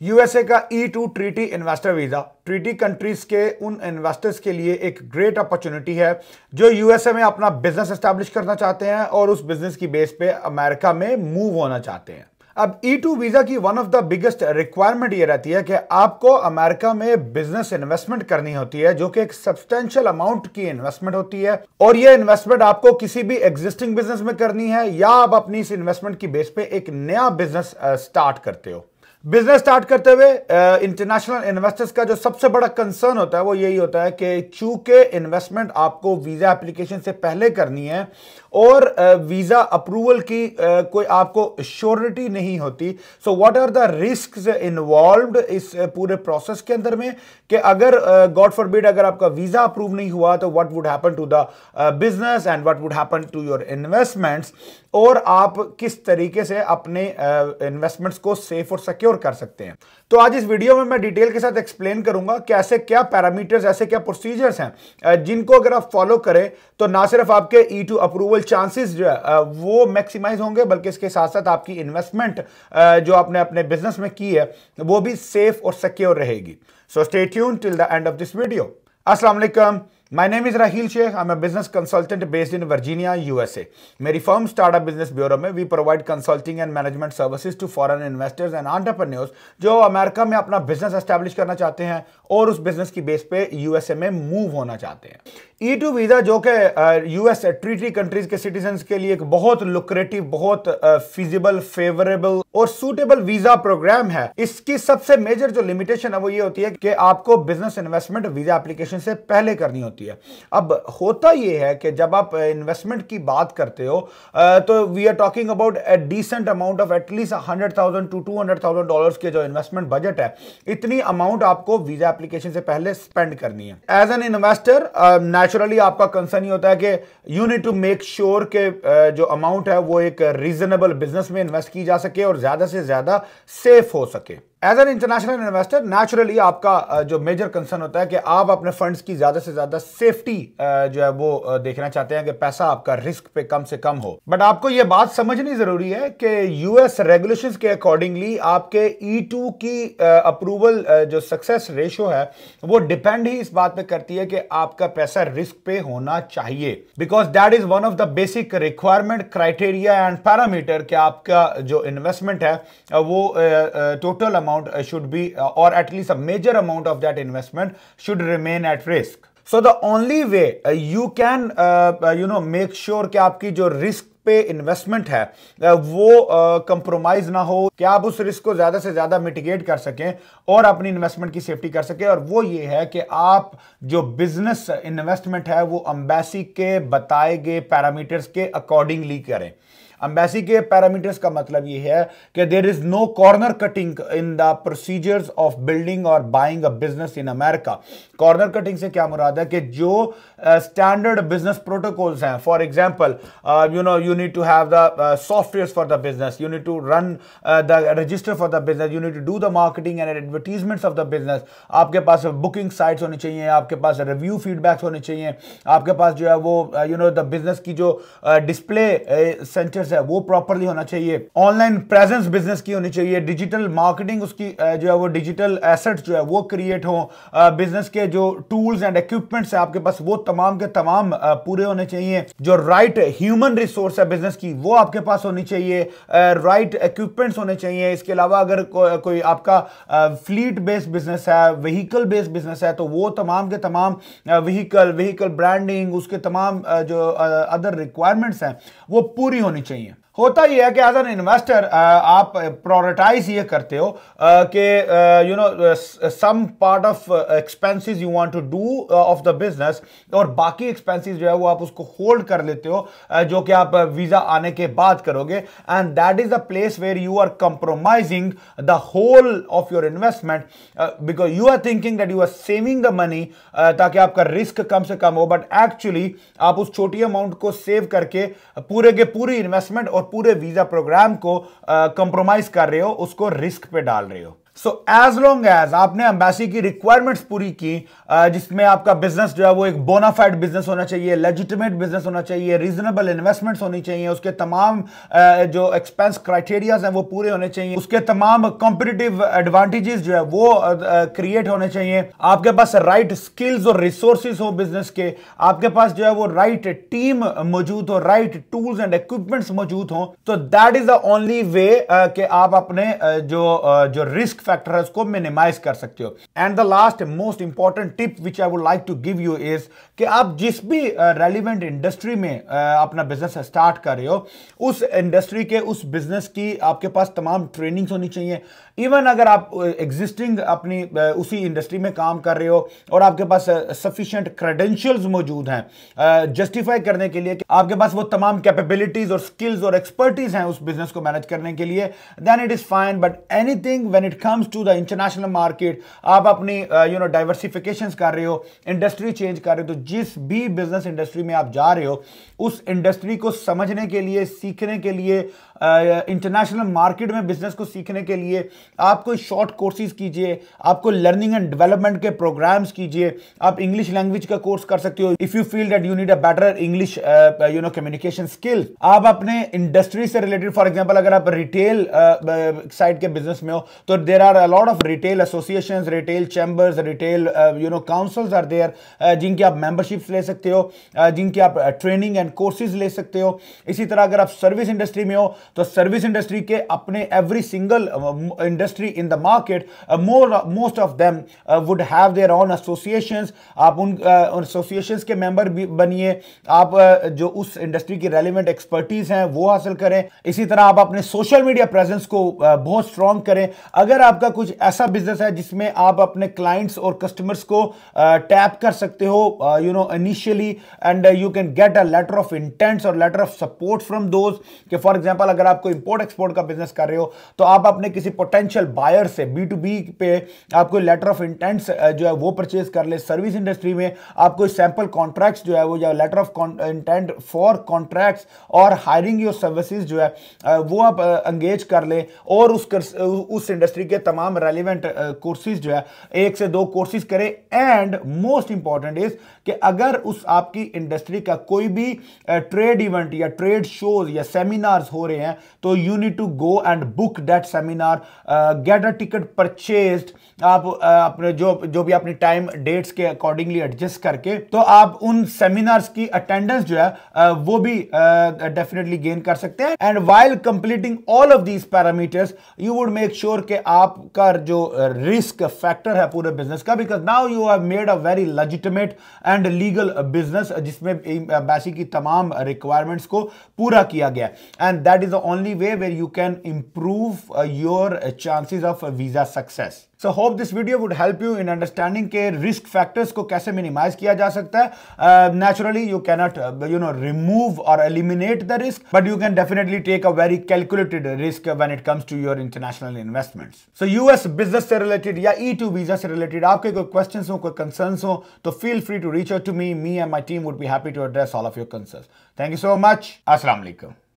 USA का E2 treaty investor visa treaty countries के उन इन्वेस्टर्स के लिए एक ग्रेट अपॉर्चुनिटी है जो यूएसए में अपना बिजनेस एस्टैब्लिश करना चाहते हैं और उस बिजनेस की बेस पे अमेरिका में मूव होना चाहते हैं। अब E2 वीजा की one of the biggest requirement ये रहती है कि आपको अमेरिका में बिजनेस इन्वेस्टमेंट करनी होती है, जो कि एक सब्सटेंशियल अमाउंट की इन्वेस्टमेंट होती है और ये इन्वेस्टमेंट आपको किसी भी एग्जिस्टिंग बिजनेस में करनी है या आप अपनी इस इन्वेस्टमेंट की बेस पे एक नया बिजनेस स्टार्ट करते हो। बिजनेस स्टार्ट करते हुए इंटरनेशनल इन्वेस्टर्स का जो सबसे बड़ा कंसर्न होता है वो यही होता है कि चूंकि इन्वेस्टमेंट आपको वीजा एप्लीकेशन से पहले करनी है और वीजा अप्रूवल की कोई आपको श्योरिटी नहीं होती। So what are the risks involved इस पूरे प्रोसेस के अंदर में कि अगर गॉड फॉरबिड अगर आपका वीजा अप्रूव नहीं हुआ तो what would happen to the business and what would happen to your investments, और आप किस तरीके से अपने इन्वेस्टमेंट्स को सेफ और सिक्योर कर सकते हैं। तो आज इस वीडियो में मैं डिटेल के साथ एक्सप्लेन करूंगा कि ऐसे क्या पैरामीटर्स, ऐसे क्या प्रोसीजर्स हैं जिनको अगर आप फॉलो करें तो ना सिर्फ आपके E2 अप्रूवल चांसेस जो है वो मैक्सिमाइज होंगे, बल्कि इसके साथ साथ आपकी इन्वेस्टमेंट जो आपने अपने बिजनेस में की है वो भी सेफ और सिक्योर रहेगी। So stay tuned till the end of this video. अस्सलाम वालेकुम, My name is Raheel Sheikh. I'm a business consultant based in Virginia, USA. मेरी firm Startup Business Bureau में we provide consulting and management services to foreign investors and entrepreneurs जो America में अपना business establish करना चाहते हैं और उस बिजनेस की बेस पे यूएसए में मूव होना चाहते हैं। E2 वीजा जो कि यूएस ट्रीटी कंट्रीज के सिटीजन्स के लिए एक बहुत लुक्रेटिव, बहुत फिजिबल, फेवरेबल और सूटेबल वीजा प्रोग्राम है। इसकी सबसे मेजर जो लिमिटेशन है वो ये होती है कि आपको बिजनेस इन्वेस्टमेंट वीजा एप्लीकेशन से पहले करनी होती है। अब होता यह है कि जब आप इन्वेस्टमेंट की बात करते हो तो we are talking about a decent amount of at least $100,000 to $200,000 के जो इन्वेस्टमेंट बजट है, इतनी अमाउंट आपको वीजा एप्लीकेशन से पहले स्पेंड करनी है। एज एन इन्वेस्टर नेचुरली आपका कंसर्न ही होता है कि you need to make sure के जो अमाउंट है वो एक रीजनेबल बिजनेस में इन्वेस्ट की जा सके और ज्यादा से ज्यादा सेफ हो सके। As an international investor naturally आपका जो मेजर कंसर्न होता है कि आप अपने फंड्स की ज्यादा से ज्यादा सेफ्टी जो है वो देखना चाहते हैं कि पैसा आपका रिस्क पे कम से कम हो। बट आपको ये बात समझनी जरूरी है कि यूएस रेगुलेशंस के अकॉर्डिंगली आपके E2 की अप्रूवल जो सक्सेस रेशियो है वो डिपेंड ही इस बात पे करती है कि आपका पैसा रिस्क पे होना चाहिए, because that is one of the basic requirement criteria and parameter कि आपका जो इन्वेस्टमेंट है वो total amount should be or at least a major amount of that investment should remain at risk. So the only way you can make sure कि आपकी जो risk पे investment है वो कंप्रोमाइज ना हो, कि आप उस रिस्क को ज्यादा से ज्यादा मिटिगेट कर सकें और अपनी इन्वेस्टमेंट की सेफ्टी कर सकें, और वो ये है कि आप जो बिजनेस इन्वेस्टमेंट है वो एम्बेसी के बताए गए पैरामीटर्स के अकॉर्डिंगली करें। एम्बेसी के पैरामीटर्स का मतलब ये है कि there is no corner cutting in the procedures of building और buying a business in America. Corner cutting से क्या मुराद है कि जो स्टैंडर्ड बिजनेस प्रोटोकॉल्स हैं, for example you need to have the softwares for the business, you need to run the register for the business, you need to do the marketing and advertisements of the business, आपके पास booking sites होनी चाहिए, आपके पास review feedbacks होने चाहिए, आपके पास जो है वो द बिजनेस की जो डिस्प्ले सेंटर्स है वो प्रॉपर्ली होना चाहिए, ऑनलाइन प्रेजेंस बिजनेस की होनी चाहिए, डिजिटल मार्केटिंग उसकी जो है वो डिजिटल एसेट्स जो है वो क्रिएट हो, बिजनेस के जो टूल्स एंड इक्विपमेंट्स है आपके पास वो तमाम के तमाम पूरे होने चाहिए, जो राइट ह्यूमन रिसोर्स है बिजनेस की वो आपके पास होनी चाहिए, राइट इक्विपमेंट्स होने चाहिए। इसके अलावा अगर कोई आपका फ्लीट बेस्ड बिजनेस है, व्हीकल बेस्ड बिजनेस है, तो वो तमाम के तमाम व्हीकल ब्रांडिंग, उसके तमाम जो अदर रिक्वायरमेंट्स हैं वो पूरी होनी चाहिए। होता ही है कि एज एन इन्वेस्टर आप प्रायोरिटाइज ये करते हो कि some part of expenses you want to do of the business, और बाकी एक्सपेंसेस जो है वो आप उसको होल्ड कर लेते हो जो कि आप वीजा आने के बाद करोगे, and that is the place where you are compromising the whole of your investment, because you are thinking that you are saving the money ताकि आपका रिस्क कम से कम हो, बट एक्चुअली आप उस छोटी अमाउंट को सेव करके पूरे के पूरी इन्वेस्टमेंट और पूरे वीजा प्रोग्राम को कंप्रोमाइज कर रहे हो, उसको रिस्क पे डाल रहे हो। सो एज लॉन्ग एज आपने एम्बेसी की रिक्वायरमेंट्स पूरी की, जिसमें आपका बिजनेस जो है वो एक बोनाफाइड बिजनेस होना चाहिए, लेजिटिमेट बिजनेस होना चाहिए, रीजनेबल इन्वेस्टमेंट्स होनी चाहिए, उसके तमाम जो एक्सपेंस क्राइटेरियाज हैं वो पूरे होने चाहिए, उसके तमाम कॉम्पिटिटिव एडवांटेजेस जो है वो क्रिएट होने चाहिए, आपके पास राइट स्किल्स और रिसोर्सेज हो बिजनेस के, आपके पास जो है वो राइट टीम मौजूद हो, राइट टूल्स एंड इक्विपमेंट्स मौजूद हो, तो that is the only way कि आप अपने जो रिस्क फैक्टर है उसको मिनिमाइज कर सकते हो। And the last most important tip which I would like to give you is कि आप जिस भी रेलिवेंट इंडस्ट्री में अपना बिजनेस स्टार्ट कर रहे हो, उस इंडस्ट्री के उस बिजनेस की आपके पास तमाम ट्रेनिंग्स होनी चाहिए। इवन अगर आप एग्जिस्टिंग अपनी उसी इंडस्ट्री में काम कर रहे हो और आपके पास सफिशिएंट क्रेडेंशियल्स मौजूद हैं जस्टिफाई करने के लिए कि आपके पास वो तमाम कैपेबिलिटीज और स्किल्स और एक्सपर्टीज हैं उस बिजनेस को मैनेज करने के लिए, then it is fine. But anything when it comes to the international market, आप अपनी डाइवर्सिफिकेशंस कर रहे हो, इंडस्ट्री चेंज कर रहे हो, तो जिस भी बिजनेस इंडस्ट्री में आप जा रहे हो उस इंडस्ट्री को समझने के लिए, सीखने के लिए, इंटरनेशनल मार्केट में बिजनेस को सीखने के लिए आप कोई शॉर्ट कोर्सेज कीजिए, आपको लर्निंग एंड डेवलपमेंट के प्रोग्राम्स कीजिए, आप इंग्लिश लैंग्वेज का कोर्स कर सकते हो if you feel that you need a better English communication skill. आप अपने इंडस्ट्री से रिलेटेड, फॉर एग्जांपल अगर आप रिटेल साइड के बिजनेस में हो तो there are a lot of retail associations, retail chambers, retail councils are there, जिनकी आप मेंबरशिप्स ले सकते हो, जिनकी आप ट्रेनिंग एंड कोर्सेज ले सकते हो। इसी तरह अगर आप सर्विस इंडस्ट्री में हो तो सर्विस इंडस्ट्री के अपने every single industry in the market, most of them would have their own associations. आप उन एसोसिएशंस के मेंबर भी बनिए, आप जो उस इंडस्ट्री की रेलेवेंट एक्सपर्टीज हैं वो हासिल करें। इसी तरह आप अपने सोशल मीडिया प्रेजेंस को बहुत स्ट्रांग करें। अगर आपका कुछ ऐसा बिजनेस है जिसमें आप अपने क्लाइंट्स और कस्टमर्स को टैप कर सकते हो initially, and you can get a letter of intents और letter of support from those, कि फॉर एग्जांपल अगर आप कोई इंपोर्ट एक्सपोर्ट का बिजनेस कर रहे हो तो आप अपने किसी पोटेंशियल बायर से B2B पे आपको लेटर ऑफ इंटेंट्स जो है वो परचेज कर ले। सर्विस इंडस्ट्री में आप कोई सैंपल कॉन्ट्रैक्ट्स जो है वो, या letter of intent for contracts और हायरिंग योर सर्विसेज जो है वो आप एंगेज कर ले, और उस इंडस्ट्री के तमाम रेलिवेंट कोर्सेज जो है 1 से 2 कोर्सेज करें। एंड मोस्ट इंपॉर्टेंट इज कि अगर उस आपकी इंडस्ट्री का कोई भी ट्रेड इवेंट या ट्रेड शोज या सेमिनार्स हो रहे हैं तो you need to go and book that seminar, get a ticket purchased. आप अपने जो भी अपनी टाइम डेट्स के अकॉर्डिंगली एडजस्ट करके तो आप उन सेमिनार्स की अटेंडेंस जो है वो भी डेफिनेटली गेन कर सकते हैं। And while completing all of these parameters you would make sure कि आपका जो रिस्क फैक्टर है पूरे बिजनेस का, because now you have made a very legitimate and legal business जिसमें एम्बेसी की तमाम रिक्वायरमेंट्स को पूरा किया गया, and that is the only way where you can improve your chances of visa success. So hope this video would help you in understanding के risk factors को कैसे minimize किया जा सकता है। Naturally you cannot remove or eliminate the risk, but you can definitely take a very calculated risk when it comes to your international investments. So US business से related या E2 visa से related आपके कोई questions हो, कोई concerns हो तो feel free to reach out to me. Me and my team would be happy to address all of your concerns. Thank you so much. Assalamu alaikum.